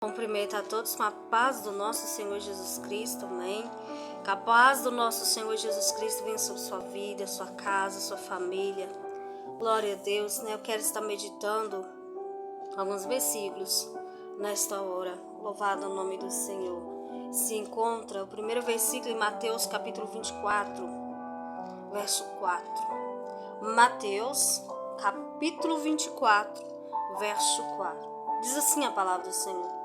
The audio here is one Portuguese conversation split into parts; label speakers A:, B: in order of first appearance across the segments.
A: Cumprimento a todos com a paz do nosso Senhor Jesus Cristo, amém? Que a paz do nosso Senhor Jesus Cristo venha sobre sua vida, sua casa, sua família. Glória a Deus, né? Eu quero estar meditando alguns versículos nesta hora. Louvado o nome do Senhor. Se encontra o primeiro versículo em Mateus capítulo 24, verso 4. Mateus capítulo 24, verso 4. Diz assim a palavra do Senhor.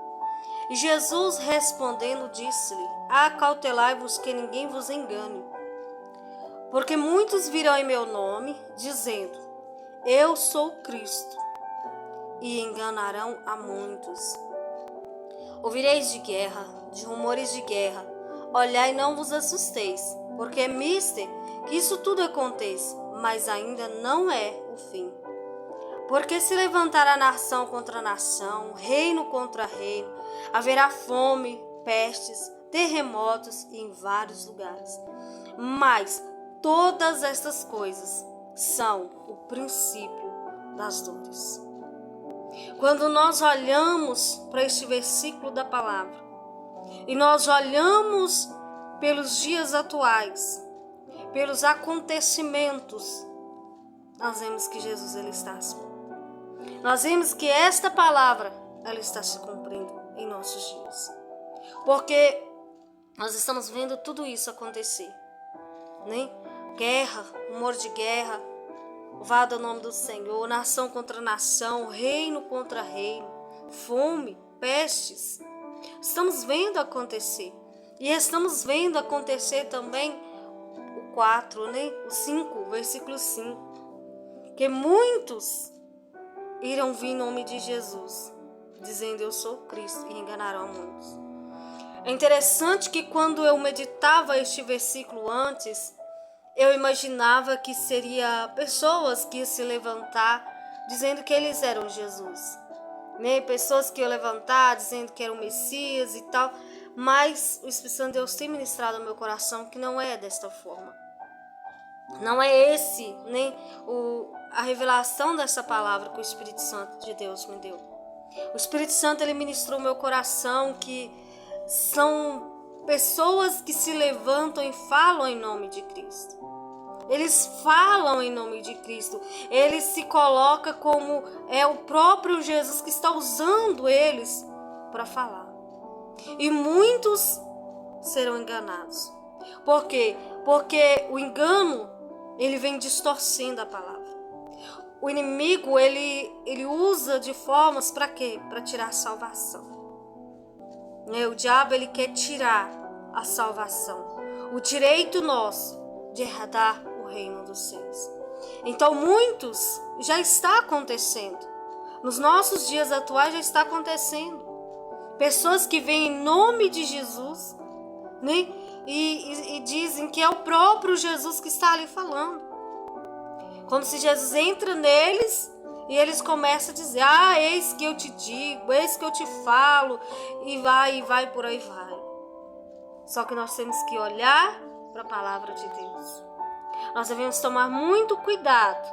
A: E Jesus respondendo disse-lhe: acautelai-vos que ninguém vos engane. Porque muitos virão em meu nome, dizendo: eu sou Cristo, e enganarão a muitos. Ouvireis de guerra, de rumores de guerra. Olhai e não vos assusteis, porque é mister que isso tudo aconteça, mas ainda não é o fim. Porque se levantará nação contra nação, reino contra reino, haverá fome, pestes, terremotos em vários lugares. Mas todas estas coisas são o princípio das dores. Quando nós olhamos para este versículo da palavra, e nós olhamos pelos dias atuais, pelos acontecimentos, nós vemos que Jesus ele está assim. Nós vemos que esta palavra ela está se cumprindo em nossos dias. Porque nós estamos vendo tudo isso acontecer, né? Guerra, rumor de guerra, louvado o nome do Senhor, nação contra nação, reino contra reino, fome, pestes. Estamos vendo acontecer. E estamos vendo acontecer também o 4, né? O 5, versículo 5. Que muitos irão vir em nome de Jesus, dizendo eu sou Cristo, e enganarão a muitos. É interessante que quando eu meditava este versículo antes, eu imaginava que seria pessoas que iam se levantar dizendo que eles eram Jesus, né? Pessoas que iam levantar dizendo que eram o Messias e tal, mas o Espírito Santo de Deus tem ministrado ao meu coração que não é desta forma. Não é esse, nem a revelação dessa palavra que o Espírito Santo de Deus me deu. O Espírito Santo ele ministrou meu coração que são pessoas que se levantam e falam em nome de Cristo. Eles falam em nome de Cristo. Eles se colocam como é o próprio Jesus que está usando eles para falar. E muitos serão enganados. Por quê? Porque o engano ele vem distorcendo a palavra. O inimigo, ele usa de formas para quê? Para tirar a salvação. O diabo, ele quer tirar a salvação. O direito nosso de herdar o reino dos céus. Então, muitos já está acontecendo. Nos nossos dias atuais já está acontecendo. Pessoas que vêm em nome de Jesus, né? E dizem que é o próprio Jesus que está ali falando. Como se Jesus entra neles e eles começam a dizer: eis que eu te digo, eis que eu te falo, e vai, por aí vai. Só que nós temos que olhar para a palavra de Deus. Nós devemos tomar muito cuidado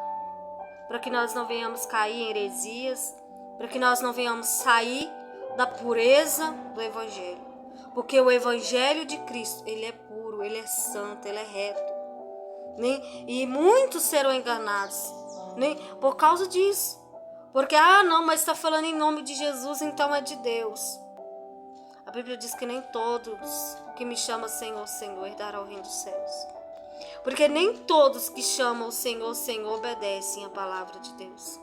A: para que nós não venhamos cair em heresias, para que nós não venhamos sair da pureza do Evangelho. Porque o Evangelho de Cristo, ele é puro, ele é santo, ele é reto. Né? E muitos serão enganados, né? Por causa disso. Porque, não, mas está falando em nome de Jesus, então é de Deus. A Bíblia diz que nem todos que me chamam Senhor, Senhor, herdarão o reino dos céus. Porque nem todos que chamam o Senhor, Senhor, obedecem a palavra de Deus.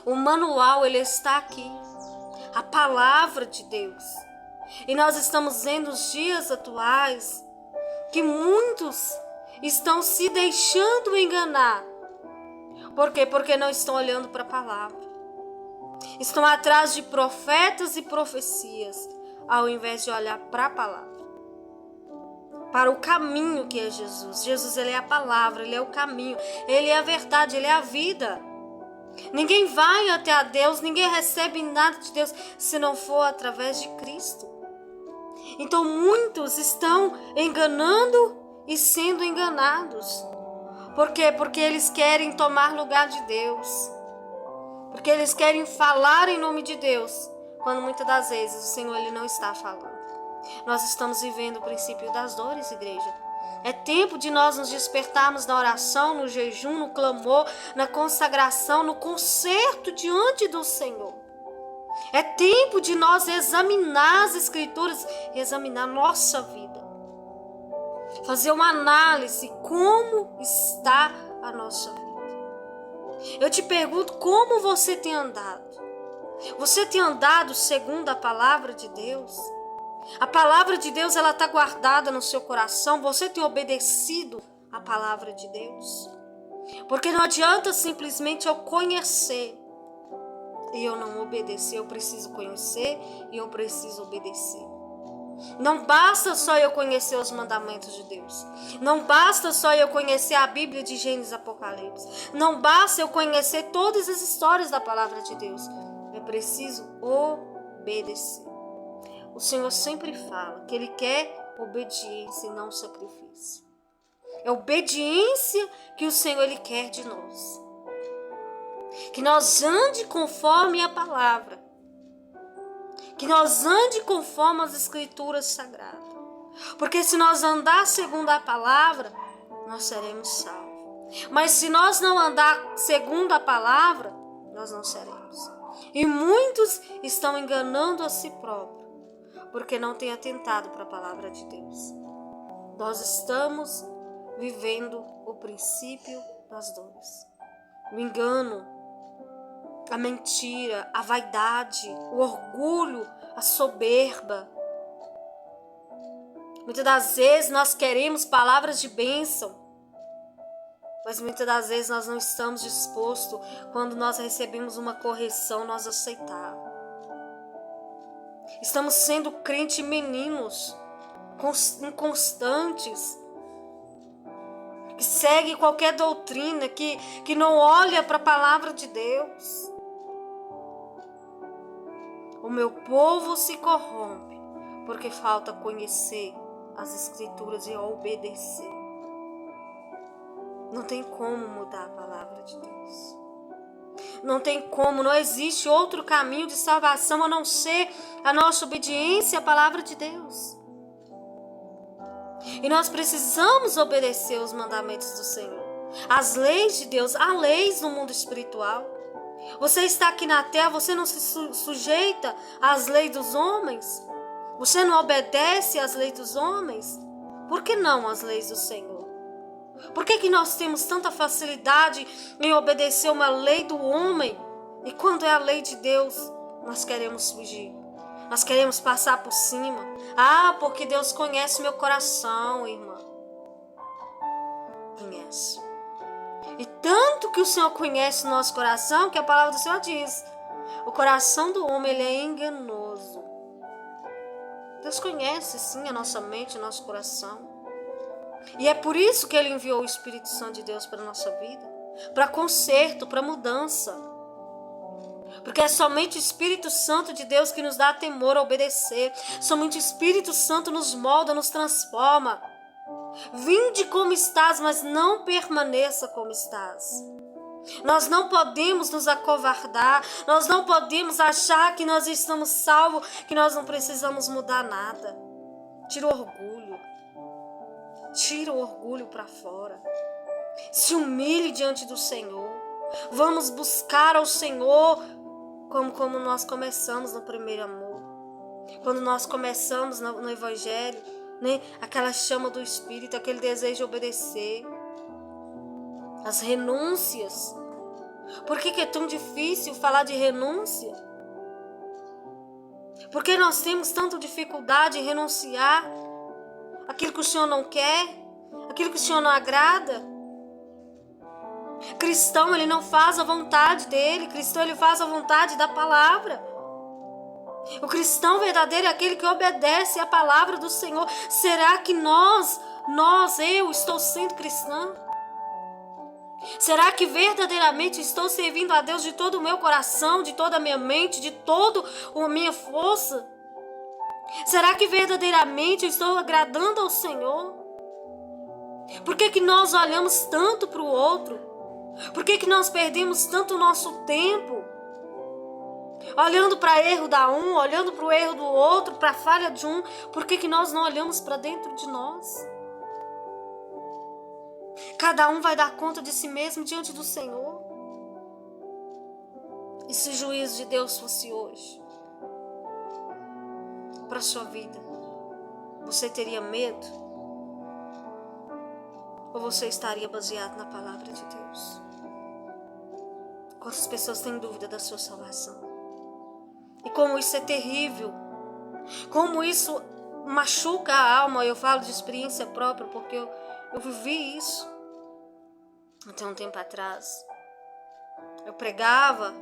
A: O manual, ele está aqui. A palavra de Deus. E nós estamos vendo os dias atuais que muitos estão se deixando enganar. Por quê? Porque não estão olhando para a palavra. Estão atrás de profetas e profecias, ao invés de olhar para a palavra. Para o caminho que é Jesus. Jesus, ele é a palavra, ele é o caminho, ele é a verdade, ele é a vida. Ninguém vai até a Deus, ninguém recebe nada de Deus se não for através de Cristo. Então muitos estão enganando e sendo enganados. Por quê? Porque eles querem tomar lugar de Deus. Porque eles querem falar em nome de Deus, quando muitas das vezes o Senhor ele não está falando. Nós estamos vivendo o princípio das dores, igreja. É tempo de nós nos despertarmos na oração, no jejum, no clamor, na consagração, no conserto diante do Senhor. É tempo de nós examinar as Escrituras e examinar nossa vida. Fazer uma análise, como está a nossa vida. Eu te pergunto, como você tem andado? Você tem andado segundo a palavra de Deus? A palavra de Deus, ela está guardada no seu coração. Você tem obedecido a palavra de Deus? Porque não adianta simplesmente eu conhecer e eu não obedecer. Eu preciso conhecer e eu preciso obedecer. Não basta só eu conhecer os mandamentos de Deus. Não basta só eu conhecer a Bíblia de Gênesis e Apocalipse. Não basta eu conhecer todas as histórias da palavra de Deus. Eu preciso obedecer. O Senhor sempre fala que Ele quer obediência e não sacrifício. É obediência que o Senhor Ele quer de nós. Que nós ande conforme a palavra. Que nós ande conforme as Escrituras Sagradas. Porque se nós andar segundo a palavra, nós seremos salvos. Mas se nós não andar segundo a palavra, nós não seremos. E muitos estão enganando a si próprios, porque não têm atentado para a palavra de Deus. Nós estamos vivendo o princípio das dores. O engano, a mentira, a vaidade, o orgulho, a soberba. Muitas das vezes nós queremos palavras de bênção, mas muitas das vezes nós não estamos dispostos, quando nós recebemos uma correção, nós aceitar. Estamos sendo crentes meninos, inconstantes, que segue qualquer doutrina, que não olha para a palavra de Deus. O meu povo se corrompe porque falta conhecer as Escrituras e obedecer. Não tem como mudar a palavra de Deus. Não tem como, não existe outro caminho de salvação a não ser a nossa obediência à palavra de Deus. E nós precisamos obedecer os mandamentos do Senhor. As leis de Deus, há leis no mundo espiritual. Você está aqui na terra, você não se sujeita às leis dos homens? Você não obedece às leis dos homens? Por que não às leis do Senhor? Por que nós temos tanta facilidade em obedecer uma lei do homem? E quando é a lei de Deus, nós queremos fugir. Nós queremos passar por cima. Ah, porque Deus conhece meu coração, irmã. Conhece. E tanto que o Senhor conhece o nosso coração, que a palavra do Senhor diz: o coração do homem ele é enganoso. Deus conhece sim a nossa mente, o nosso coração. E é por isso que Ele enviou o Espírito Santo de Deus para a nossa vida. Para conserto, para mudança. Porque é somente o Espírito Santo de Deus que nos dá temor a obedecer. Somente o Espírito Santo nos molda, nos transforma. Vinde como estás, mas não permaneça como estás. Nós não podemos nos acovardar. Nós não podemos achar que nós estamos salvos, que nós não precisamos mudar nada. Tira o orgulho. Tira o orgulho para fora. Se humilhe diante do Senhor. Vamos buscar ao Senhor como nós começamos no primeiro amor. Quando nós começamos no Evangelho, né? Aquela chama do Espírito, aquele desejo de obedecer. As renúncias. Por que é tão difícil falar de renúncia? Por que nós temos tanta dificuldade em renunciar aquilo que o Senhor não quer, aquilo que o Senhor não agrada? Cristão, ele não faz a vontade dele. Cristão, ele faz a vontade da palavra. O cristão verdadeiro é aquele que obedece à palavra do Senhor. Será que eu estou sendo cristã? Será que verdadeiramente estou servindo a Deus de todo o meu coração, de toda a minha mente, de toda a minha força? Será que verdadeiramente eu estou agradando ao Senhor? Por que nós olhamos tanto para o outro? Por que nós perdemos tanto o nosso tempo Olhando para erro da um, olhando para o erro do outro, para a falha de um, por que nós não olhamos para dentro de nós? Cada um vai dar conta de si mesmo diante do Senhor. E se o juízo de Deus fosse hoje para a sua vida, você teria medo? Ou você estaria baseado na palavra de Deus? Quantas pessoas têm dúvida da sua salvação? E como isso é terrível. Como isso machuca a alma. Eu falo de experiência própria porque eu vivi isso. Até um tempo atrás. Eu pregava,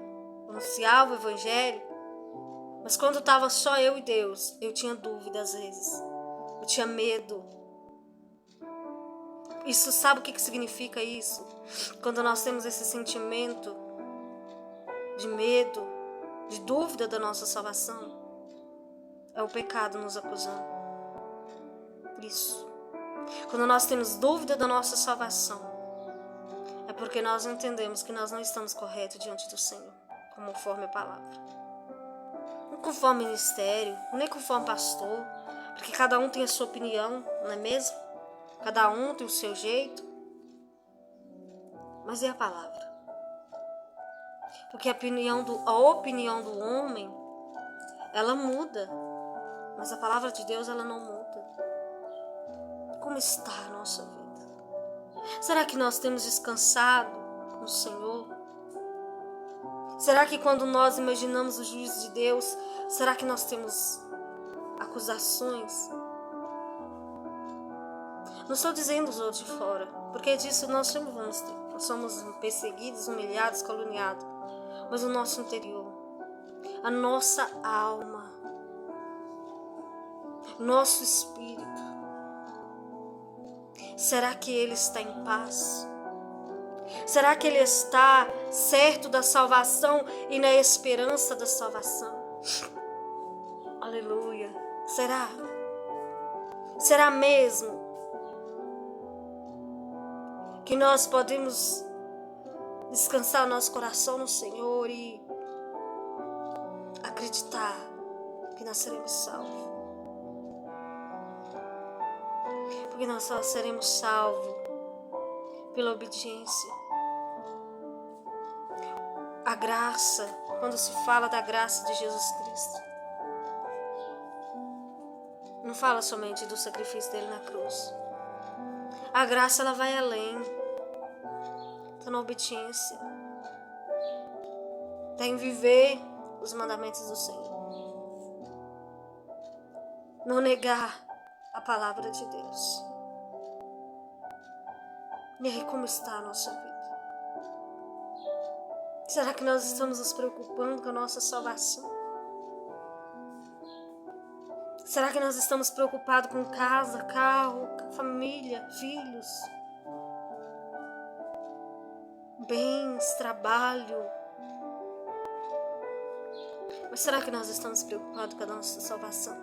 A: anunciava o evangelho. Mas quando estava só eu e Deus, eu tinha dúvida às vezes. Eu tinha medo. Isso, sabe o que significa isso? Quando nós temos esse sentimento de medo, de dúvida da nossa salvação, é o pecado nos acusando. Isso. Quando nós temos dúvida da nossa salvação, é porque nós entendemos que nós não estamos corretos diante do Senhor, conforme a palavra. Não conforme ministério, nem conforme pastor, porque cada um tem a sua opinião, não é mesmo? Cada um tem o seu jeito. Mas é a palavra. Porque a opinião do homem, ela muda. Mas a palavra de Deus, ela não muda. Como está a nossa vida? Será que nós temos descansado no Senhor? Será que quando nós imaginamos o juízo de Deus, será que nós temos acusações? Não estou dizendo os outros de fora, porque disso nós sempre vamos ter. Nós somos perseguidos, humilhados, caluniados. Mas o nosso interior, a nossa alma, nosso espírito, será que ele está em paz? Será que ele está certo da salvação e na esperança da salvação? Aleluia. Será? Será mesmo que nós podemos descansar nosso coração no Senhor e acreditar que nós seremos salvos? Porque nós só seremos salvos pela obediência. A graça, quando se fala da graça de Jesus Cristo, não fala somente do sacrifício dele na cruz. A graça, ela vai além. Está na obediência. Está em viver os mandamentos do Senhor. Não negar a palavra de Deus. E aí, como está a nossa vida? Será que nós estamos nos preocupando com a nossa salvação? Será que nós estamos preocupados com casa, carro, família, filhos, bens, trabalho? Mas será que nós estamos preocupados com a nossa salvação?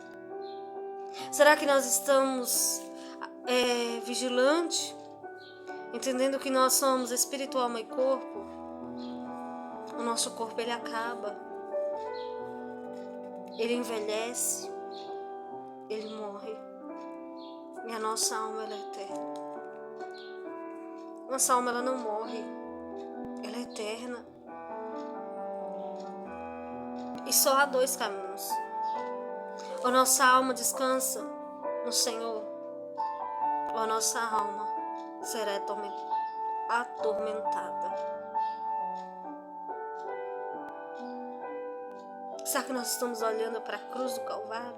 A: Será que nós estamos vigilantes, entendendo que nós somos espírito, alma e corpo? O nosso corpo, ele acaba, ele envelhece, ele morre, e a nossa alma, ela é eterna. Nossa alma, ela não morre, ela é eterna. E só há dois caminhos. Ou nossa alma descansa no Senhor, ou a nossa alma será atormentada. Será que nós estamos olhando para a cruz do Calvário?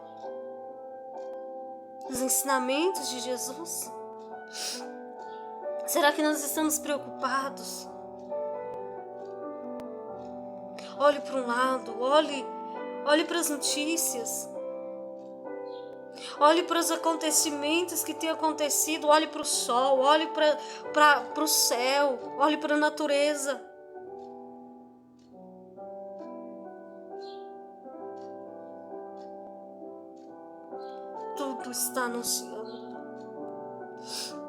A: Os ensinamentos de Jesus? Será que nós estamos preocupados? Olhe para um lado, olhe para as notícias. Olhe para os acontecimentos que têm acontecido. Olhe para o sol, olhe para o céu, olhe para a natureza. Tudo está anunciando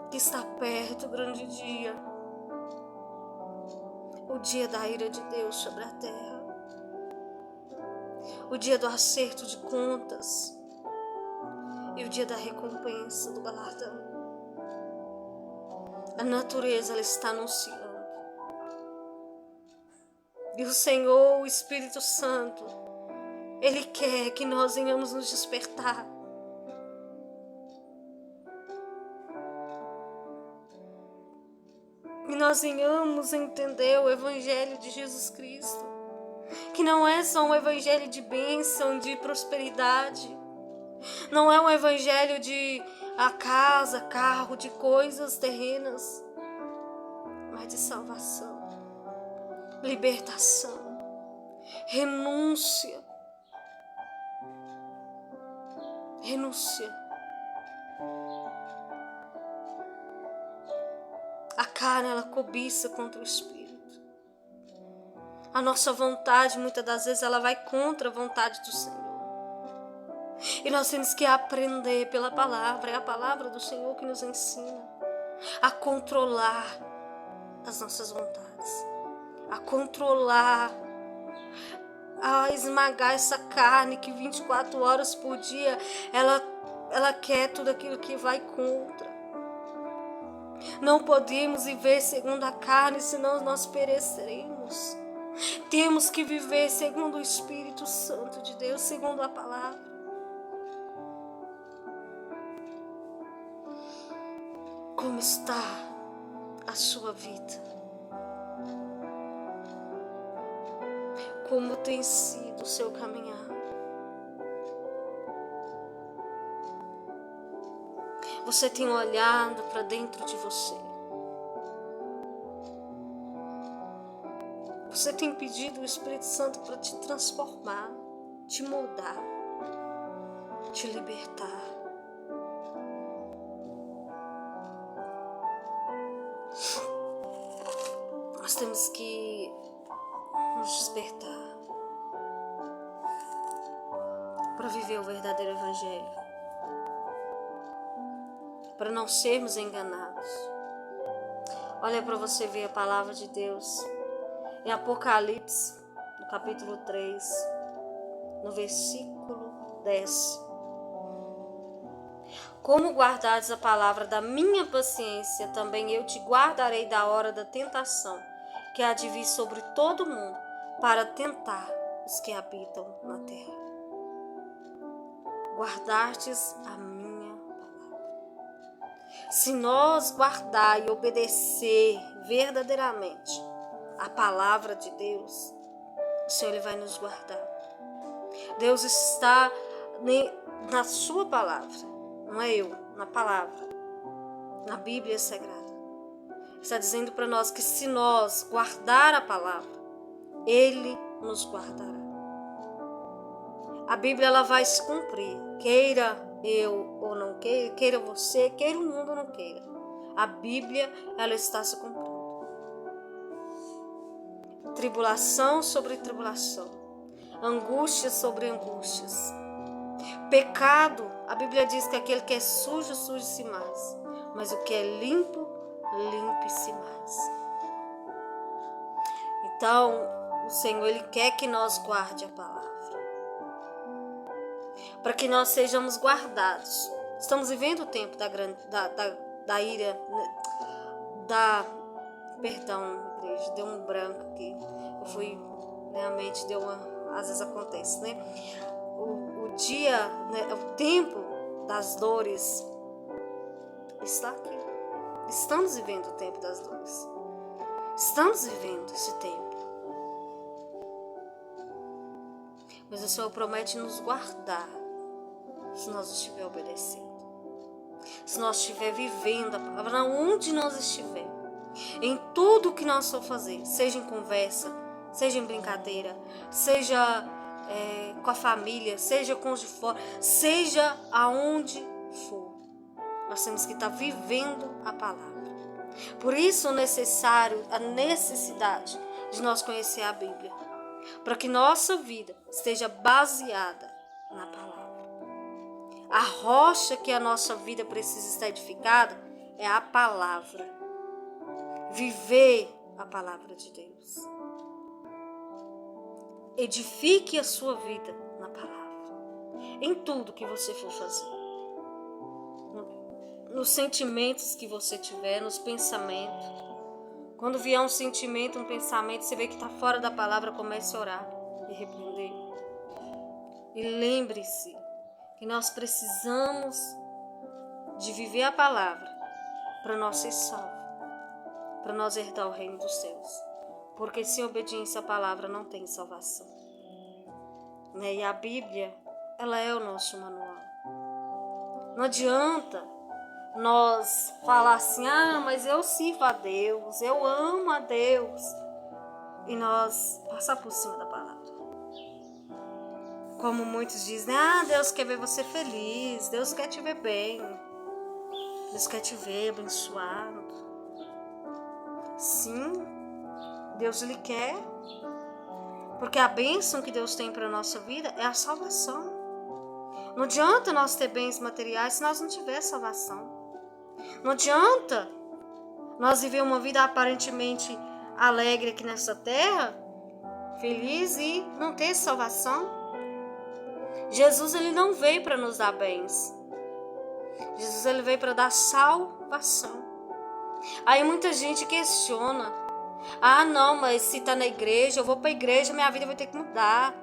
A: que está perto o grande dia. O dia da ira de Deus sobre a terra. o dia do acerto de contas e o dia da recompensa, do galardão. A natureza, ela está anunciando. E o Senhor, o Espírito Santo, Ele quer que nós venhamos nos despertar. E nós venhamos entender o Evangelho de Jesus Cristo. Que não é só um Evangelho de bênção, de prosperidade. Não é um Evangelho de a casa, carro, de coisas terrenas. Mas de salvação, libertação, renúncia. A carne, ela cobiça contra o Espírito. A nossa vontade, muitas das vezes, ela vai contra a vontade do Senhor. E nós temos que aprender pela palavra. É a palavra do Senhor que nos ensina a controlar as nossas vontades. A controlar, a esmagar essa carne que 24 horas por dia ela quer tudo aquilo que vai contra. Não podemos viver segundo a carne, senão nós pereceremos. Temos que viver segundo o Espírito Santo de Deus, segundo a palavra. Como está a sua vida? Como tem sido o seu caminhar? Você tem olhado para dentro de você? Você tem pedido o Espírito Santo para te transformar, te moldar, te libertar? Nós temos que nos despertar para viver o verdadeiro Evangelho, para não sermos enganados. Olha para você ver a palavra de Deus em Apocalipse, no capítulo 3, no versículo 10. Como guardares a palavra da minha paciência, também eu te guardarei da hora da tentação, que há de vir sobre todo mundo, para tentar os que habitam na terra. Guardastes a minha palavra. Se nós guardar e obedecer verdadeiramente a palavra de Deus, o Senhor, Ele vai nos guardar. Deus está na sua palavra, não é eu, na palavra, na Bíblia Sagrada. Está dizendo para nós que se nós guardar a palavra, Ele nos guardará. A Bíblia, ela vai se cumprir, queira eu ou não queira, queira você, queira o mundo ou não queira. A Bíblia, ela está se cumprindo. Tribulação sobre tribulação, angústias sobre angústias. Pecado, a Bíblia diz que aquele que é sujo, suje-se mais, mas o que é limpo, limpe-se mais. Então, o Senhor, Ele quer que nós guarde a palavra, para que nós sejamos guardados. Estamos vivendo o tempo da ira, perdão, igreja, deu um branco aqui. Eu fui, realmente deu às vezes acontece, né? O dia, né, o tempo das dores está aqui. Estamos vivendo o tempo das dores. Estamos vivendo esse tempo. Mas o Senhor promete nos guardar se nós estiver obedecendo. Se nós estiver vivendo a palavra, onde nós estiver, em tudo que nós for fazer, seja em conversa, seja em brincadeira, seja com a família, seja com os de fora, seja aonde for, nós temos que estar vivendo a palavra. Por isso a necessidade de nós conhecer a Bíblia, para que nossa vida esteja baseada na palavra. A rocha que a nossa vida precisa estar edificada é a palavra. Viver a palavra de Deus. Edifique a sua vida na em tudo que você for fazer. Nos sentimentos que você tiver, nos pensamentos. Quando vier um sentimento, um pensamento, você vê que está fora da palavra, comece a orar e repreender. E lembre-se que nós precisamos de viver a palavra para nós ser salvos, para nós herdar o reino dos céus. Porque sem obediência à palavra não tem salvação. E a Bíblia, ela é o nosso manual. Não adianta nós falar assim, mas eu sirvo a Deus, eu amo a Deus, e nós passar por cima da palavra. Como muitos dizem, Deus quer ver você feliz, Deus quer te ver bem, Deus quer te ver abençoado. Sim, Deus lhe quer, porque a bênção que Deus tem para a nossa vida é a salvação. Não adianta nós ter bens materiais se nós não tivermos salvação. Não adianta nós viver uma vida aparentemente alegre aqui nessa terra, feliz, e não ter salvação. Jesus, ele não veio para nos dar bens. Jesus, ele veio para dar salvação. Aí muita gente questiona, não, mas se está na igreja, eu vou para a igreja, minha vida vai ter que mudar.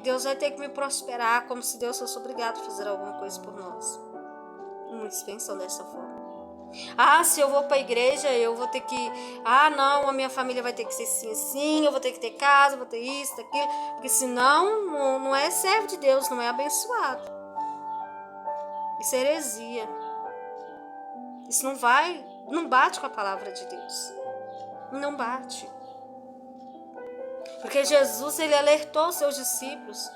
A: Deus vai ter que me prosperar, como se Deus fosse obrigado a fazer alguma coisa por nós. Muitos pensam dessa forma. Se eu vou para a igreja, eu vou ter que... não, a minha família vai ter que ser assim, eu vou ter que ter casa, vou ter isso, aquilo. Porque senão não é servo de Deus, não é abençoado. Isso é heresia. Isso não bate com a palavra de Deus. Não bate. Porque Jesus, ele alertou seus discípulos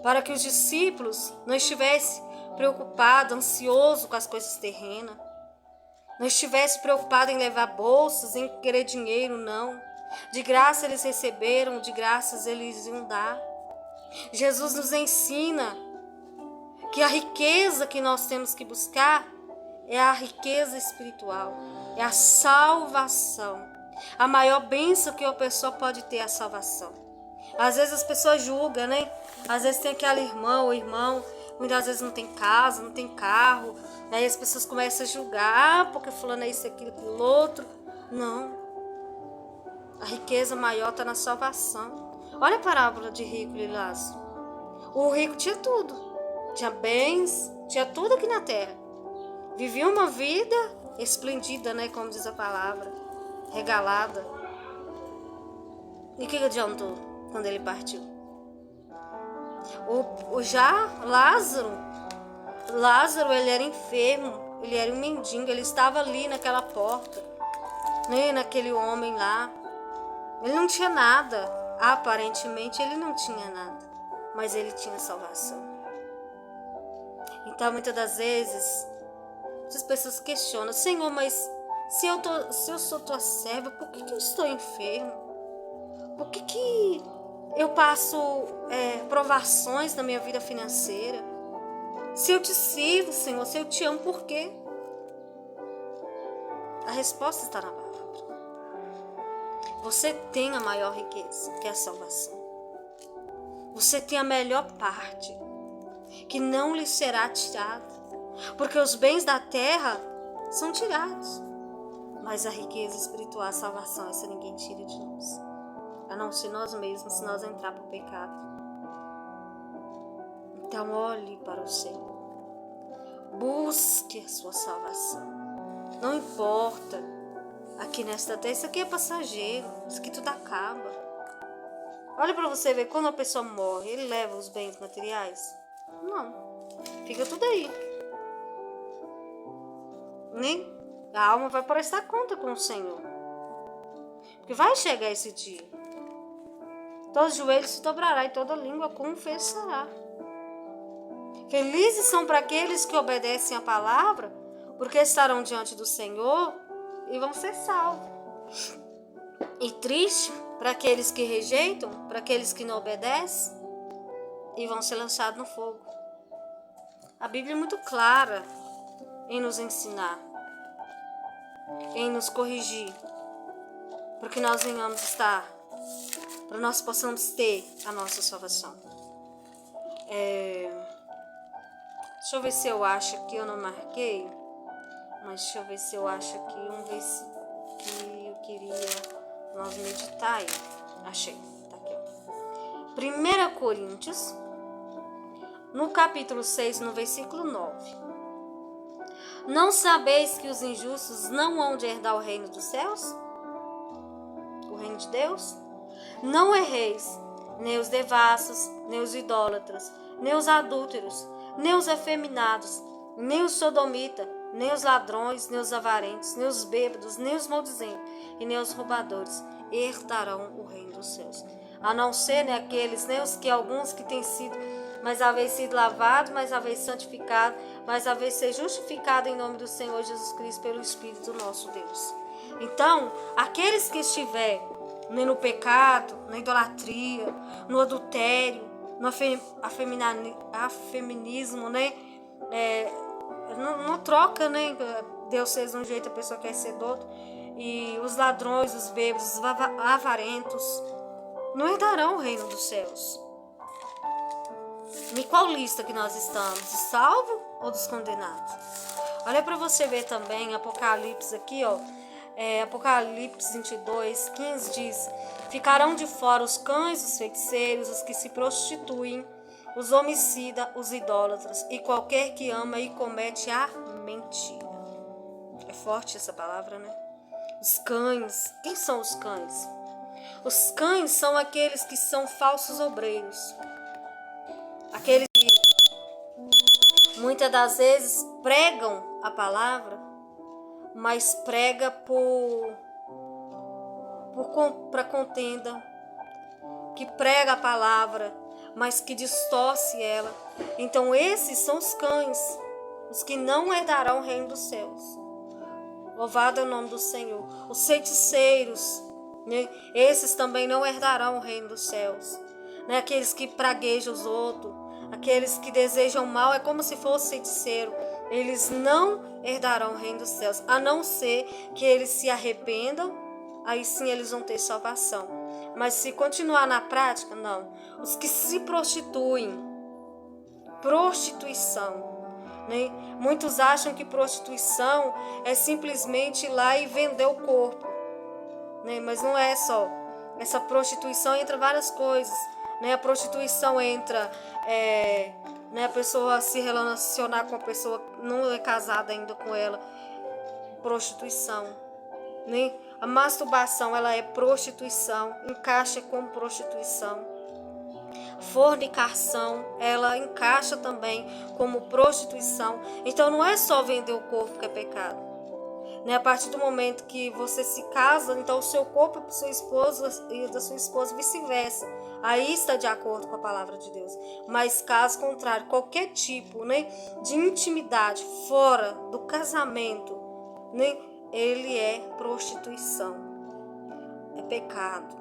A: para que os discípulos não estivessem preocupados, ansiosos com as coisas terrenas. Não estivessem preocupados em levar bolsas, em querer dinheiro, não. De graça eles receberam, de graças eles iam dar. Jesus nos ensina que a riqueza que nós temos que buscar é a riqueza espiritual, é a salvação. A maior bênção que uma pessoa pode ter é a salvação. Às vezes as pessoas julgam, né? Às vezes tem aquela irmã ou irmão, muitas vezes não tem casa, não tem carro. Aí as pessoas começam a julgar, porque fulano é isso, aquilo, aquilo outro. Não. A riqueza maior está na salvação. Olha a parábola de rico e Lázaro. O rico tinha tudo. Tinha bens, tinha tudo aqui na terra. Vivia uma vida esplendida, né? Como diz a palavra. Regalada. E o que adiantou quando ele partiu? Já Lázaro, ele era enfermo, ele era um mendigo, ele estava ali naquela porta, né? Naquele homem lá. Ele não tinha nada, aparentemente ele não tinha nada, mas ele tinha salvação. Então muitas das vezes as pessoas questionam, Senhor, mas se eu sou tua serva, por que eu estou enfermo? Por que eu passo provações na minha vida financeira? Se eu te sirvo, Senhor, se eu te amo, por quê? A resposta está na palavra. Você tem a maior riqueza, que é a salvação. Você tem a melhor parte, que não lhe será tirada. Porque os bens da terra são tirados. Mas a riqueza espiritual, a salvação, essa ninguém tira de nós. A não ser nós mesmos, se nós entrar para o pecado. Então olhe para o Senhor. Busque a sua salvação. Não importa. Aqui nesta terra, isso aqui é passageiro. Isso aqui tudo acaba. Olha para você ver, quando a pessoa morre, ele leva os bens materiais? Não. Fica tudo aí. Nem a alma vai prestar conta com o Senhor. Porque vai chegar esse dia. Todos os joelhos se dobrará e toda língua confessará. Felizes são para aqueles que obedecem a palavra, porque estarão diante do Senhor e vão ser salvos. E triste para aqueles que rejeitam, para aqueles que não obedecem, e vão ser lançados no fogo. A Bíblia é muito clara em nos ensinar, em nos corrigir, para que nós venhamos estar, para nós possamos ter a nossa salvação. Deixa eu ver se eu acho aqui, eu não marquei. Mas deixa eu ver se eu acho aqui um versículo que eu queria nós meditar aí. Achei, tá aqui, ó. 1 Coríntios, no capítulo 6, no versículo 9. Não sabeis que os injustos não hão de herdar o reino dos céus? O reino de Deus? Não erreis, nem os devassos, nem os idólatras, nem os adúlteros, nem os efeminados, nem os sodomitas, nem os ladrões, nem os avarentos, nem os bêbados, nem os maldizentos, e nem os roubadores herdarão o reino dos céus. A não ser, né, aqueles, né, os que alguns que têm sido, mas haver sido lavado, mas haver santificado, mas haver ser justificado em nome do Senhor Jesus Cristo pelo Espírito do nosso Deus. Então, aqueles que estiver no pecado, na idolatria, no adultério, no afeminismo, né? Não troca, né? Deus ser de um jeito, a pessoa quer ser do outro. E os ladrões, os bêbados, os avarentos não herdarão o reino dos céus. Em qual lista que nós estamos? Dos salvos ou dos condenados? Olha para você ver também, Apocalipse aqui, ó. Apocalipse 22, 15 diz: ficarão de fora os cães, os feiticeiros, os que se prostituem, os homicidas, os idólatras e qualquer que ama e comete a mentira. É forte essa palavra, né? Os cães. Quem são os cães? Os cães são aqueles que são falsos obreiros. Aqueles que muitas das vezes pregam a palavra, mas prega para contenda, que prega a palavra, mas que distorce ela. Então esses são os cães, os que não herdarão o reino dos céus. Louvado é o nome do Senhor. Os feiticeiros, né? Esses também não herdarão o reino dos céus, né? Aqueles que praguejam os outros, aqueles que desejam mal, é como se fosse feiticeiro. Eles não herdarão o reino dos céus, a não ser que eles se arrependam, aí sim eles vão ter salvação. Mas se continuar na prática, não. Os que se prostituem, prostituição, né? Muitos acham que prostituição é simplesmente ir lá e vender o corpo, né? Mas não é só. Essa prostituição entra várias coisas, né? A prostituição entra né, a pessoa se relacionar com a pessoa que não é casada ainda com ela, prostituição, né? A masturbação, ela é prostituição, encaixa como prostituição. Fornicação, ela encaixa também como prostituição. Então não é só vender o corpo que é pecado, né? A partir do momento que você se casa, então o seu corpo é para sua esposa e da sua esposa vice-versa. Aí está de acordo com a palavra de Deus. Mas caso contrário, qualquer tipo, né, de intimidade fora do casamento, né, ele é prostituição, é pecado,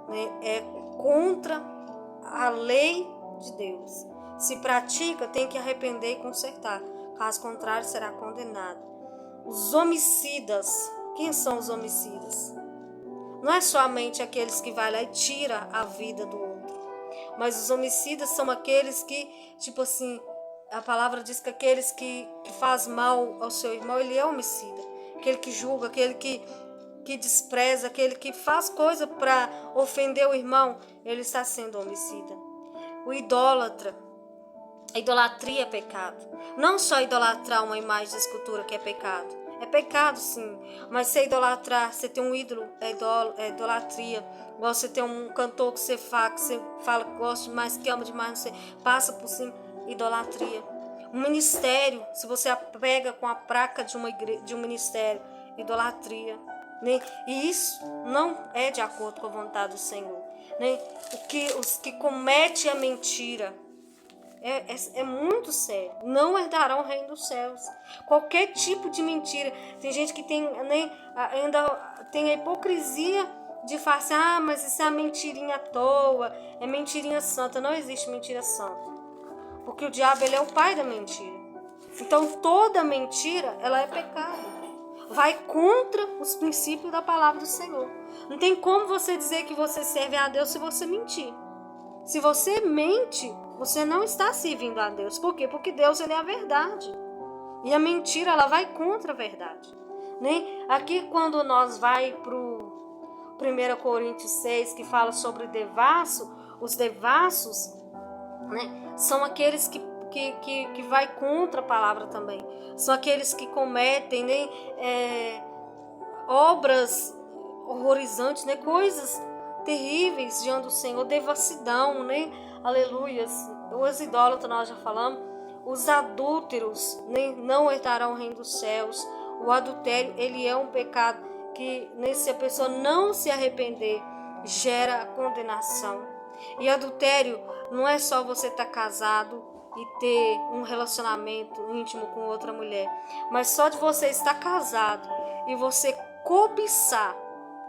A: né, é contra a lei de Deus. Se pratica, tem que arrepender e consertar. Caso contrário, será condenado. Os homicidas, quem são os homicidas? Não é somente aqueles que vai lá e tira a vida do outro, mas os homicidas são aqueles que, tipo assim, a palavra diz que aqueles que faz mal ao seu irmão, ele é homicida. Aquele que julga, aquele que despreza, aquele que faz coisa para ofender o irmão, ele está sendo homicida. O idólatra, a idolatria é pecado. Não só idolatrar uma imagem de escultura que é pecado. É pecado, sim, mas você idolatrar, você tem um ídolo, é idolatria. Igual você tem um cantor que você fala que gosta demais, que ama demais, você passa por cima, idolatria. Um ministério, se você apega com a placa de um ministério, idolatria, né? E isso não é de acordo com a vontade do Senhor, né? Os que cometem a mentira, é muito sério. Não herdarão o reino dos céus. Qualquer tipo de mentira. Tem gente que tem, né, ainda tem a hipocrisia de falar assim, mas isso é uma mentirinha à toa, é mentirinha santa. Não existe mentira santa, porque o diabo, ele é o pai da mentira. Então toda mentira, ela é pecado, vai contra os princípios da palavra do Senhor. Não tem como você dizer que você serve a Deus se você mentir. Se você mente, você não está servindo a Deus. Por quê? Porque Deus, ele é a verdade. E a mentira, ela vai contra a verdade. Né? Aqui, quando nós vai para o 1 Coríntios 6, que fala sobre devasso, os devassos, né, são aqueles que vai contra a palavra também. São aqueles que cometem, né, obras horrorizantes, né, coisas terríveis diante do Senhor, devassidão, né, aleluias. Os idólatras, nós já falamos, os adúlteros, né, não herdarão o reino dos céus. O adultério, ele é um pecado que, né, se a pessoa não se arrepender, gera condenação. E adultério não é só você estar casado e ter um relacionamento íntimo com outra mulher, mas só de você estar casado e você cobiçar,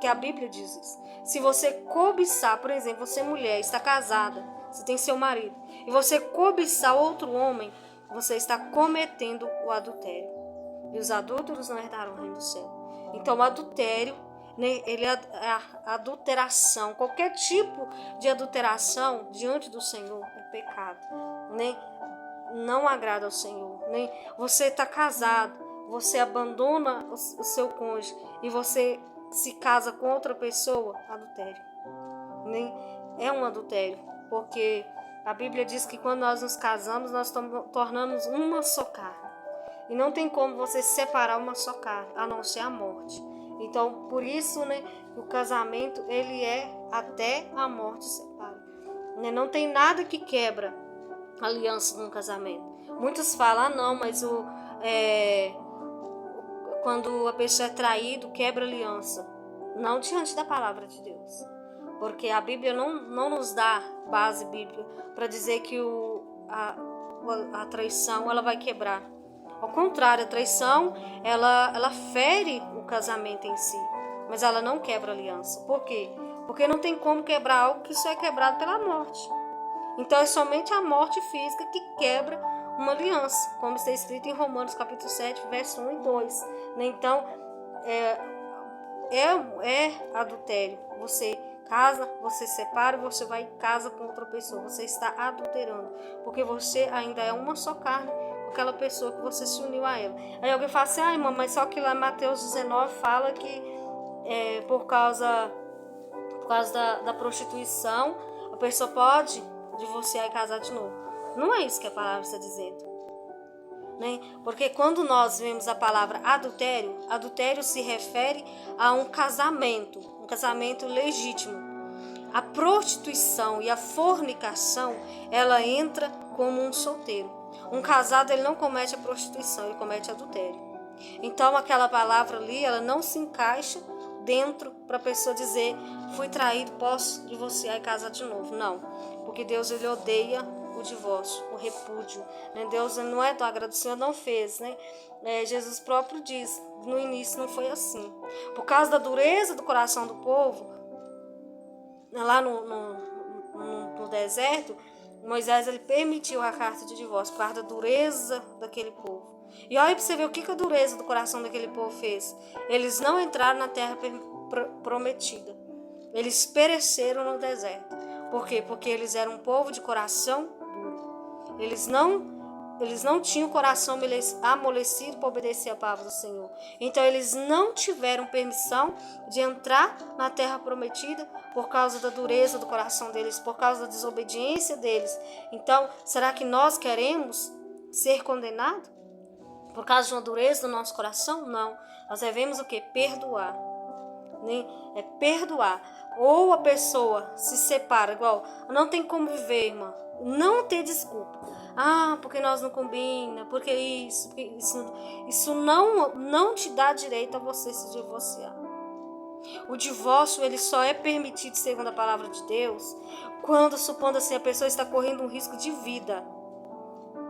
A: que a Bíblia diz isso. Se você cobiçar, por exemplo, você mulher, está casada, você tem seu marido, e você cobiçar outro homem, você está cometendo o adultério. E os adúlteros não herdarão o reino do céu. Então, o adultério, né, ele é a adulteração. Qualquer tipo de adulteração diante do Senhor é pecado. Né? Não agrada ao Senhor. Né? Você está casado, você abandona o seu cônjuge e você se casa com outra pessoa, adultério. Né? É um adultério, porque a Bíblia diz que quando nós nos casamos, nós tornamos uma só carne. E não tem como você separar uma só carne, a não ser a morte. Então, por isso, né, o casamento, ele é até a morte separa. Né? Não tem nada que quebra a aliança num casamento. Muitos falam, não, mas quando a pessoa é traído, quebra a aliança. Não diante da palavra de Deus. Porque a Bíblia não nos dá base bíblica para dizer que a traição ela vai quebrar. Ao contrário, a traição ela fere o casamento em si, mas ela não quebra a aliança. Por quê? Porque não tem como quebrar algo que só é quebrado pela morte. Então é somente a morte física que quebra uma aliança, como está escrito em Romanos capítulo 7, verso 1 e 2. Então é adultério. Você casa, você separa, você vai e casa com outra pessoa. Você está adulterando, porque você ainda é uma só carne com aquela pessoa que você se uniu a ela. Aí alguém fala assim, irmã, mas só que lá em Mateus 19 fala que por causa da prostituição, a pessoa pode divorciar e casar de novo. Não é isso que a palavra está dizendo. Né? Porque quando nós vemos a palavra adultério se refere a um casamento legítimo. A prostituição e a fornicação, ela entra como um solteiro. Um casado, ele não comete a prostituição, ele comete adultério. Então, aquela palavra ali, ela não se encaixa dentro para a pessoa dizer, fui traído, posso divorciar e casar de novo. Não, porque Deus, ele odeia o divórcio, o repúdio. Né? Deus não é do agrado, o Senhor não fez. Né? Jesus próprio diz, no início não foi assim. Por causa da dureza do coração do povo, lá no deserto, Moisés ele permitiu a carta de divórcio por causa da dureza daquele povo. E olha para você ver o que a dureza do coração daquele povo fez. Eles não entraram na terra prometida. Eles pereceram no deserto. Por quê? Porque eles eram um povo de coração duro. Eles não tinham o coração amolecido para obedecer a palavra do Senhor. Então eles não tiveram permissão de entrar na terra prometida por causa da dureza do coração deles, por causa da desobediência deles. Então, será que nós queremos ser condenados por causa de uma dureza do nosso coração? Não. Nós devemos o quê? Perdoar. Né? É perdoar. Ou a pessoa se separa, igual, não tem como viver, irmã. Não ter desculpa. Porque nós não combina, porque isso não te dá direito a você se divorciar. O divórcio, ele só é permitido, segundo a palavra de Deus, quando, supondo assim, a pessoa está correndo um risco de vida.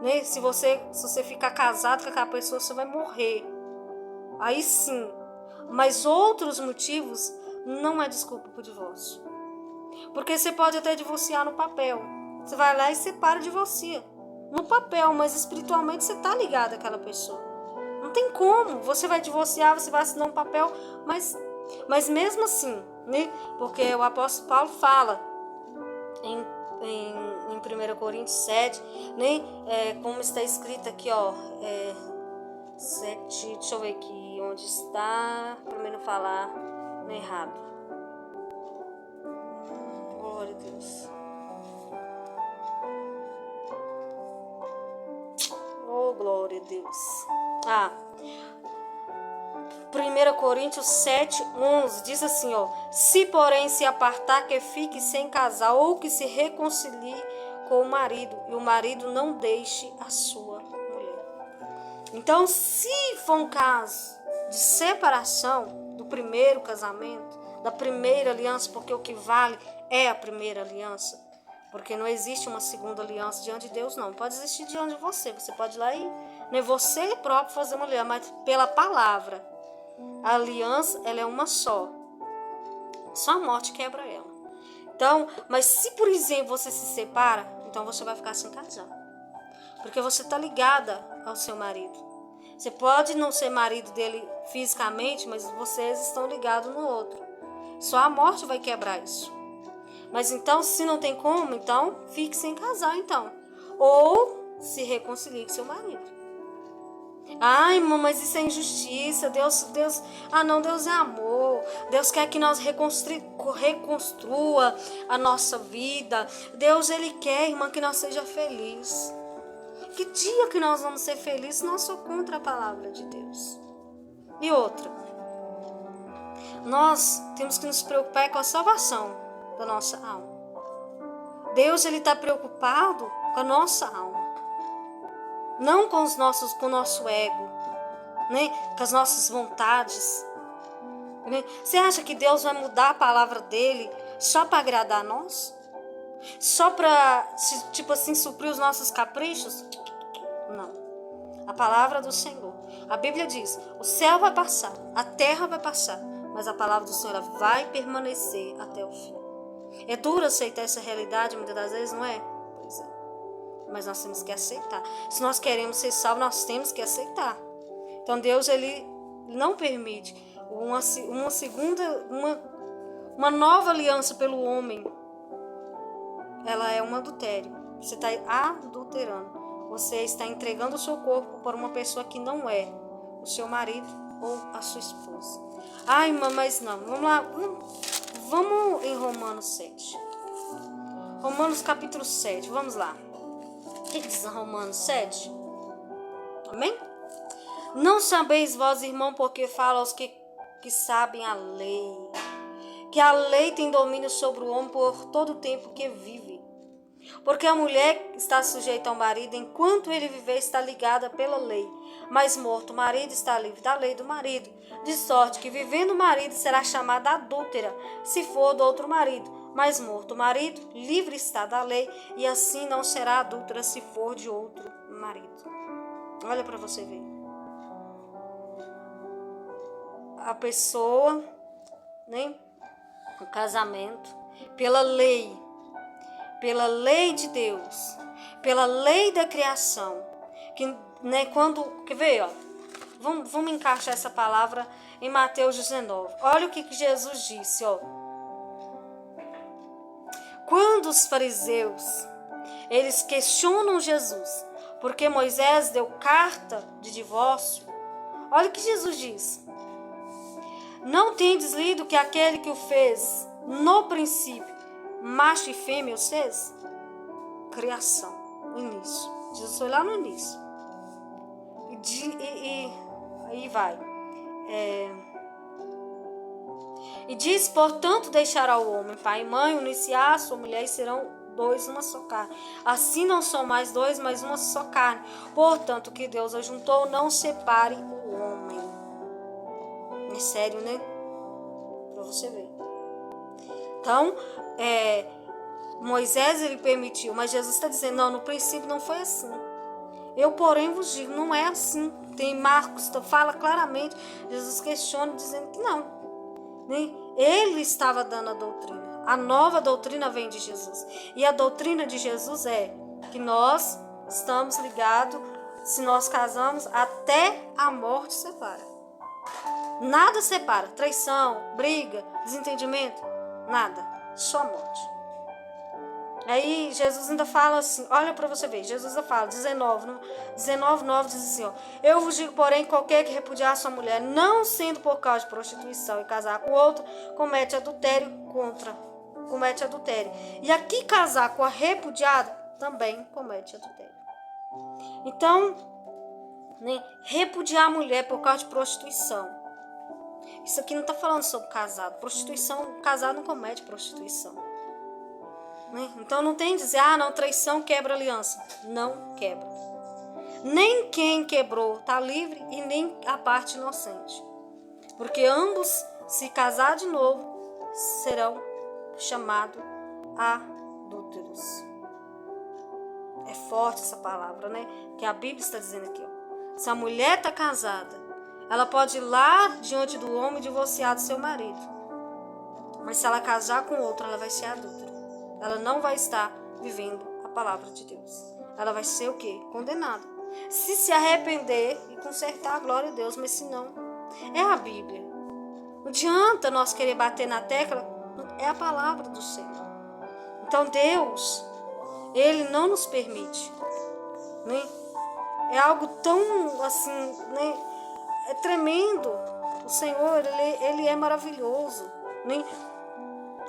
A: Né? Se você ficar casado com aquela pessoa, você vai morrer. Aí sim. Mas outros motivos não é desculpa para o divórcio. Porque você pode até divorciar no papel. Você vai lá e separa e divorcia. No papel, mas espiritualmente você está ligado àquela pessoa. Não tem como. Você vai divorciar, você vai assinar um papel, mas mesmo assim, né? Porque o apóstolo Paulo fala em em 1 Coríntios 7, né? Como está escrito aqui, ó, 7, deixa eu ver aqui onde está, para mim não falar errado. Glória a Deus. Oh, glória a Deus. 1 Coríntios 7, 11 diz assim, ó: se porém se apartar, que fique sem casar, ou que se reconcilie com o marido, e o marido não deixe a sua mulher. Então, se for um caso de separação do primeiro casamento, da primeira aliança, porque o que vale é a primeira aliança, porque não existe uma segunda aliança diante de Deus, não. Pode existir diante de você. Você pode ir lá e nem você próprio fazer uma aliança, mas pela palavra. A aliança, ela é uma só. Só a morte quebra ela. Então, mas se, por exemplo, você se separa, então você vai ficar sem casar. Porque você está ligada ao seu marido. Você pode não ser marido dele fisicamente, mas vocês estão ligados no outro. Só a morte vai quebrar isso. Mas então, se não tem como, então fique sem casar, então. Ou se reconcilie com seu marido. Ai, irmã, mas isso é injustiça. Deus, Deus é amor. Deus quer que nós reconstrua a nossa vida. Deus, Ele quer, irmã, que nós seja feliz. Que dia que nós vamos ser felizes se nós somos contra a palavra de Deus? E outra, nós temos que nos preocupar com a salvação da nossa alma. Deus, Ele está preocupado com a nossa alma. Não com o nosso ego, né? Com as nossas vontades. Né? Você acha que Deus vai mudar a palavra dele só para agradar a nós? Só para, tipo assim, suprir os nossos caprichos? Não. A palavra do Senhor. A Bíblia diz, o céu vai passar, a terra vai passar, mas a palavra do Senhor vai permanecer até o fim. É duro aceitar essa realidade, muitas das vezes, não é? Pois é. Mas nós temos que aceitar. Se nós queremos ser salvos, nós temos que aceitar. Então Deus, Ele não permite uma nova aliança pelo homem. Ela é um adultério. Você está adulterando. Você está entregando o seu corpo para uma pessoa que não é o seu marido ou a sua esposa. Ai, irmã, mas não. Vamos lá. Vamos em Romanos 7. Romanos capítulo 7. Vamos lá. O que diz Romanos 7? Amém? Não sabeis vós, irmão, porque fala aos que sabem a lei, que a lei tem domínio sobre o homem por todo o tempo que vive. Porque a mulher está sujeita ao marido, enquanto ele viver está ligada pela lei. Mas morto o marido está livre da lei do marido. De sorte que vivendo o marido será chamada adúltera, se for do outro marido. Mas morto o marido, livre está da lei, e assim não será adúltera se for de outro marido. Olha para você ver. A pessoa, né? O casamento, pela lei de Deus, pela lei da criação, que, né, quer ver, ó, vamos encaixar essa palavra em Mateus 19. Olha o que Jesus disse, ó. Quando os fariseus, eles questionam Jesus, porque Moisés deu carta de divórcio, olha o que Jesus diz. Não tendes lido que aquele que o fez no princípio, macho e fêmea os fez? Criação, no início. Jesus foi lá no início. Aí vai. E diz, portanto, deixará o homem, pai e mãe, unir-se-á a sua mulher e serão dois uma só carne. Assim não são mais dois, mas uma só carne. Portanto, o que Deus ajuntou, não separe o homem. É sério, né? Pra você ver. Então, Moisés, ele permitiu, mas Jesus está dizendo, não, no princípio não foi assim. Eu, porém, vos digo, não é assim. Tem Marcos, fala claramente, Jesus questiona, dizendo que não. Né? Ele estava dando a doutrina. A nova doutrina vem de Jesus. E a doutrina de Jesus é que nós estamos ligados, se nós casamos, até a morte separa. Nada separa. Traição, briga, desentendimento, nada. Só a morte. Aí Jesus ainda fala assim, olha para você ver, Jesus ainda fala, 19:9 diz assim, ó, eu vos digo, porém, qualquer que repudiar sua mulher, não sendo por causa de prostituição e casar com outro, comete adultério. E aqui casar com a repudiada, também comete adultério. Então, né, repudiar a mulher por causa de prostituição. Isso aqui não está falando sobre casado. Prostituição, casado não comete prostituição. Né? Então não tem dizer, não, traição quebra aliança. Não quebra. Nem quem quebrou está livre e nem a parte inocente. Porque ambos, se casar de novo, serão chamados adúlteros. É forte essa palavra, né? Que a Bíblia está dizendo aqui. Ó. Se a mulher está casada, ela pode ir lá diante do homem e divorciar do seu marido. Mas se ela casar com outro, ela vai ser adúltera. Ela não vai estar vivendo a palavra de Deus. Ela vai ser o quê? Condenada. Se arrepender e consertar, glória a Deus. Mas se não, é a Bíblia. Não adianta nós querer bater na tecla. É a palavra do Senhor. Então Deus, Ele não nos permite. Né? É algo tão assim, né? É tremendo. O Senhor, Ele é maravilhoso. Né?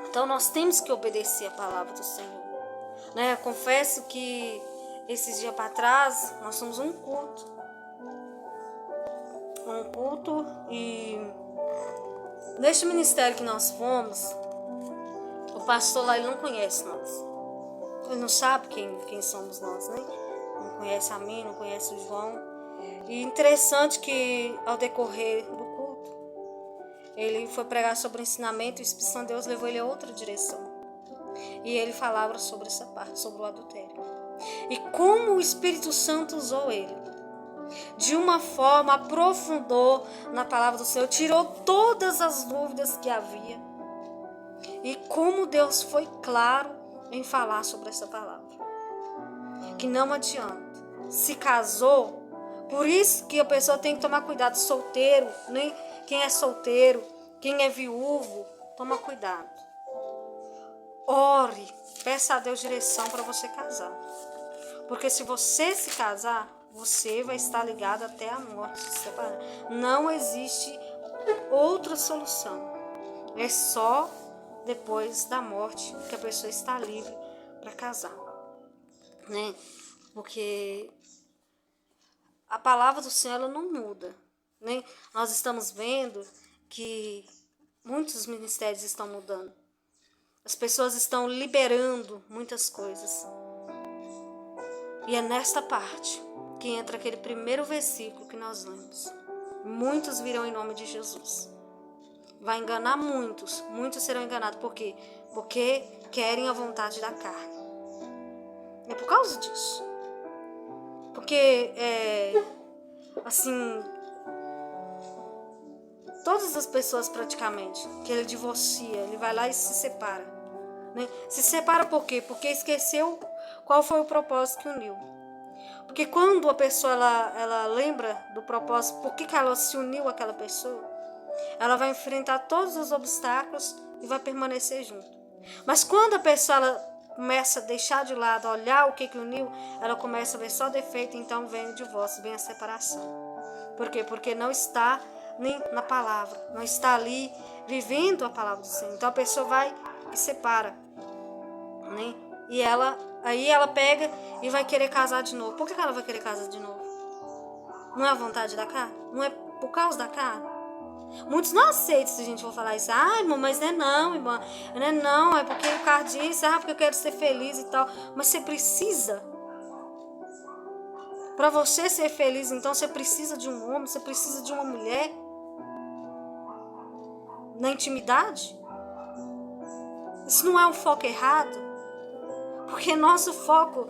A: Então nós temos que obedecer a palavra do Senhor. Né? Eu confesso que esses dias para trás nós fomos um culto. E neste ministério que nós fomos, o pastor lá, ele não conhece nós. Ele não sabe quem somos nós, né? Não conhece a mim, não conhece o João. E interessante que ao decorrer do culto, ele foi pregar sobre o ensinamento e o Espírito Santo de Deus levou ele a outra direção. E ele falava sobre essa parte, sobre o adultério. E como o Espírito Santo usou ele. De uma forma, aprofundou na palavra do Senhor, tirou todas as dúvidas que havia. E como Deus foi claro em falar sobre essa palavra. Que não adianta. Se casou, por isso que a pessoa tem que tomar cuidado. Solteiro, né? Quem é solteiro, quem é viúvo, toma cuidado. Ore, peça a Deus direção para você casar. Porque se você se casar, você vai estar ligado até a morte, se separar. Não existe outra solução. É só depois da morte que a pessoa está livre para casar. Né? Porque a palavra do Senhor ela não muda. Né? Nós estamos vendo que muitos ministérios estão mudando. As pessoas estão liberando muitas coisas. E é nesta parte que entra aquele primeiro versículo que nós lemos. Muitos virão em nome de Jesus. Vai enganar muitos. Muitos serão enganados. Por quê? Porque querem a vontade da carne. É por causa disso. Porque, assim, todas as pessoas praticamente, que ele divorcia, ele vai lá e se separa. Né? Se separa por quê? Porque esqueceu qual foi o propósito que uniu. Porque quando a pessoa ela lembra do propósito, por que ela se uniu àquela pessoa, ela vai enfrentar todos os obstáculos e vai permanecer junto. Mas quando a pessoa ela começa a deixar de lado, a olhar o que uniu, ela começa a ver só defeito, então vem o divórcio, vem a separação. Por quê? Porque não está nem na palavra, não está ali vivendo a palavra do Senhor. Então a pessoa vai e separa. Né? E aí ela pega e vai querer casar de novo. Por que ela vai querer casar de novo? Não é a vontade da carne? Não é por causa da carne? Muitos não aceitam se a gente for falar isso. Irmão, mas não é não, irmã. Não é não, é porque o cara disse, porque eu quero ser feliz e tal. Mas você precisa. Para você ser feliz, então, você precisa de um homem, você precisa de uma mulher. Na intimidade. Isso não é um foco errado. Porque nosso foco,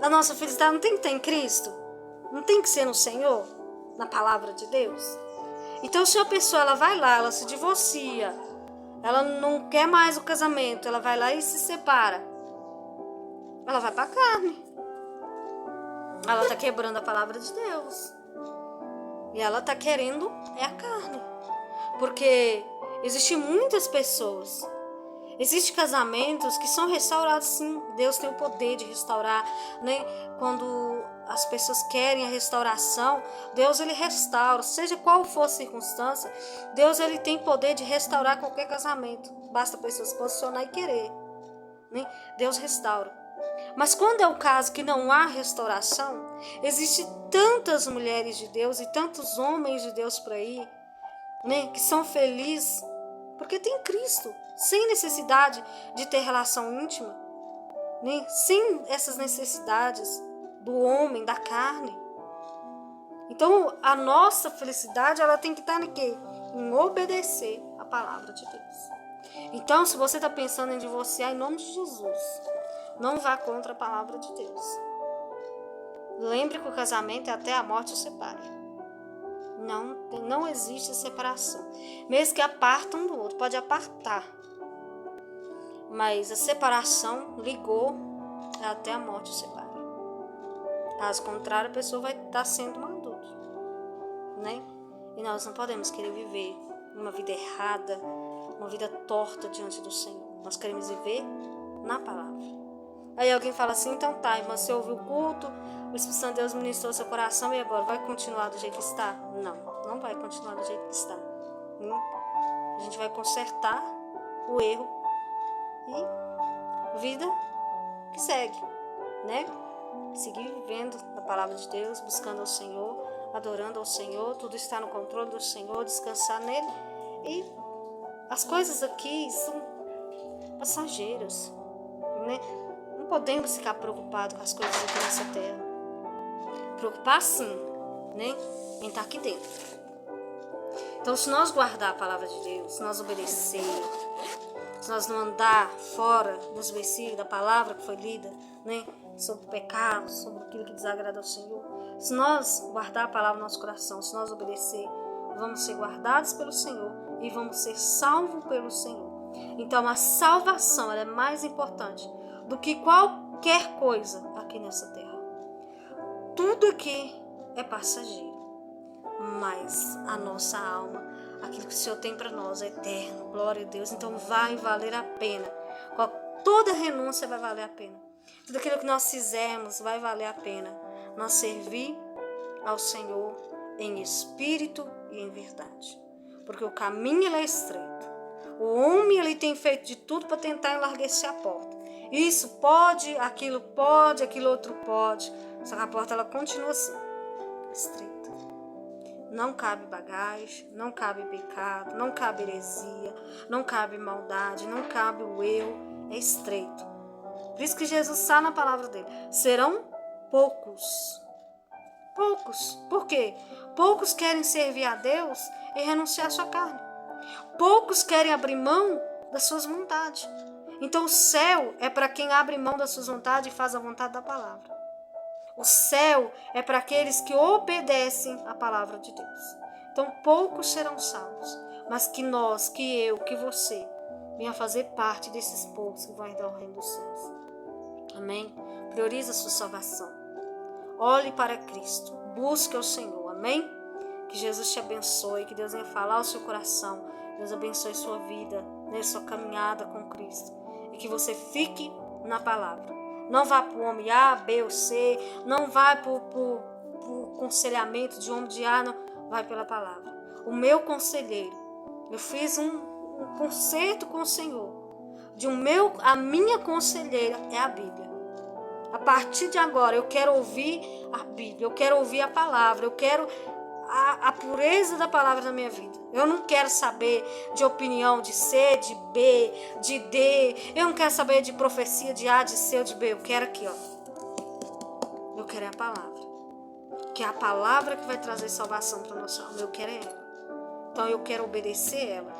A: a nossa felicidade não tem que estar em Cristo. Não tem que ser no Senhor, na palavra de Deus. Então, se a pessoa ela vai lá, ela se divorcia, ela não quer mais o casamento, ela vai lá e se separa, ela vai para a carne. Ela está quebrando a palavra de Deus. E ela está querendo a carne. Porque existem muitas pessoas Existem casamentos que são restaurados, sim. Deus tem o poder de restaurar, né? Quando as pessoas querem a restauração, Deus ele restaura, seja qual for a circunstância. Deus ele tem poder de restaurar qualquer casamento. Basta a pessoa se posicionar e querer, né? Deus restaura. Mas quando é o caso que não há restauração, existem tantas mulheres de Deus e tantos homens de Deus por aí, né, que são felizes porque tem Cristo, sem necessidade de ter relação íntima, né, sem essas necessidades do homem, da carne. Então, a nossa felicidade ela tem que estar em quê? Em obedecer a palavra de Deus. Então, se você está pensando em divorciar, em nome de Jesus, não vá contra a palavra de Deus. Lembre que o casamento é até a morte o separe. Não existe separação. Mesmo que apartam um do outro, pode apartar. Mas a separação ligou até a morte o separe. Caso contrário, a pessoa vai estar sendo um adulto, né? E nós não podemos querer viver uma vida errada, uma vida torta diante do Senhor. Nós queremos viver na palavra. Aí alguém fala assim, então tá, mas você ouviu o culto, o Espírito Santo de Deus ministrou seu coração e agora vai continuar do jeito que está? Não vai continuar do jeito que está. A gente vai consertar o erro e vida que segue, né? Seguir vivendo a palavra de Deus, buscando ao Senhor, adorando ao Senhor, tudo está no controle do Senhor, descansar nele. E as coisas aqui são passageiras, né? Não podemos ficar preocupados com as coisas aqui nessa terra. Preocupar sim, né? Em estar aqui dentro. Então, se nós guardar a palavra de Deus, se nós obedecer, se nós não andar fora dos versículos da palavra que foi lida, né? Sobre o pecado, sobre aquilo que desagrada ao Senhor. Se nós guardar a palavra no nosso coração, se nós obedecer, vamos ser guardados pelo Senhor e vamos ser salvos pelo Senhor. Então, a salvação ela é mais importante do que qualquer coisa aqui nessa terra. Tudo aqui é passageiro, mas a nossa alma, aquilo que o Senhor tem para nós é eterno, glória a Deus. Então vai valer a pena, toda renúncia vai valer a pena, tudo aquilo que nós fizermos vai valer a pena, nós servir ao Senhor em espírito e em verdade, porque o caminho ele é estreito, o homem ele tem feito de tudo para tentar enlarguecer a porta, isso pode, aquilo outro pode, só que a porta ela continua assim, estreita. Não cabe bagagem, não cabe pecado, não cabe heresia, não cabe maldade, não cabe o erro, é estreito. Por isso que Jesus está na palavra dele. Serão poucos. Poucos. Por quê? Poucos querem servir a Deus e renunciar à sua carne. Poucos querem abrir mão das suas vontades. Então o céu é para quem abre mão das suas vontades e faz a vontade da palavra. O céu é para aqueles que obedecem à palavra de Deus. Então poucos serão salvos, mas que nós, que eu, que você, venha fazer parte desses poucos que vão herdar o reino dos céus. Amém? Priorize a sua salvação. Olhe para Cristo. Busque o Senhor. Amém? Que Jesus te abençoe, que Deus venha falar ao seu coração. Deus abençoe sua vida, né, sua caminhada com Cristo. E que você fique na palavra. Não vá para o homem A, B ou C. Não vá para o conselhamento de homem de A. Não. Vai pela palavra. O meu conselheiro. Eu fiz um concerto com o Senhor. A minha conselheira é a Bíblia. A partir de agora eu quero ouvir a Bíblia. Eu quero ouvir a palavra. Eu quero a pureza da palavra na minha vida. Eu não quero saber de opinião de C, de B, de D. Eu não quero saber de profecia de A, de C ou de B. Eu quero aqui, ó. Eu quero a palavra. Que é a palavra que vai trazer salvação para a nossa alma. Eu quero ela. Então eu quero obedecer ela.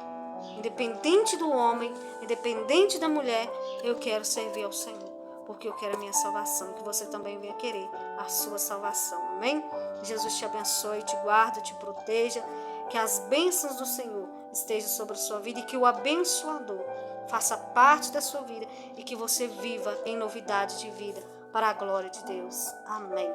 A: Independente do homem, independente da mulher, eu quero servir ao Senhor. Porque eu quero a minha salvação. Que você também venha querer a sua salvação. Amém? Jesus te abençoe, te guarde, te proteja. Que as bênçãos do Senhor estejam sobre a sua vida e que o abençoador faça parte da sua vida e que você viva em novidade de vida para a glória de Deus. Amém.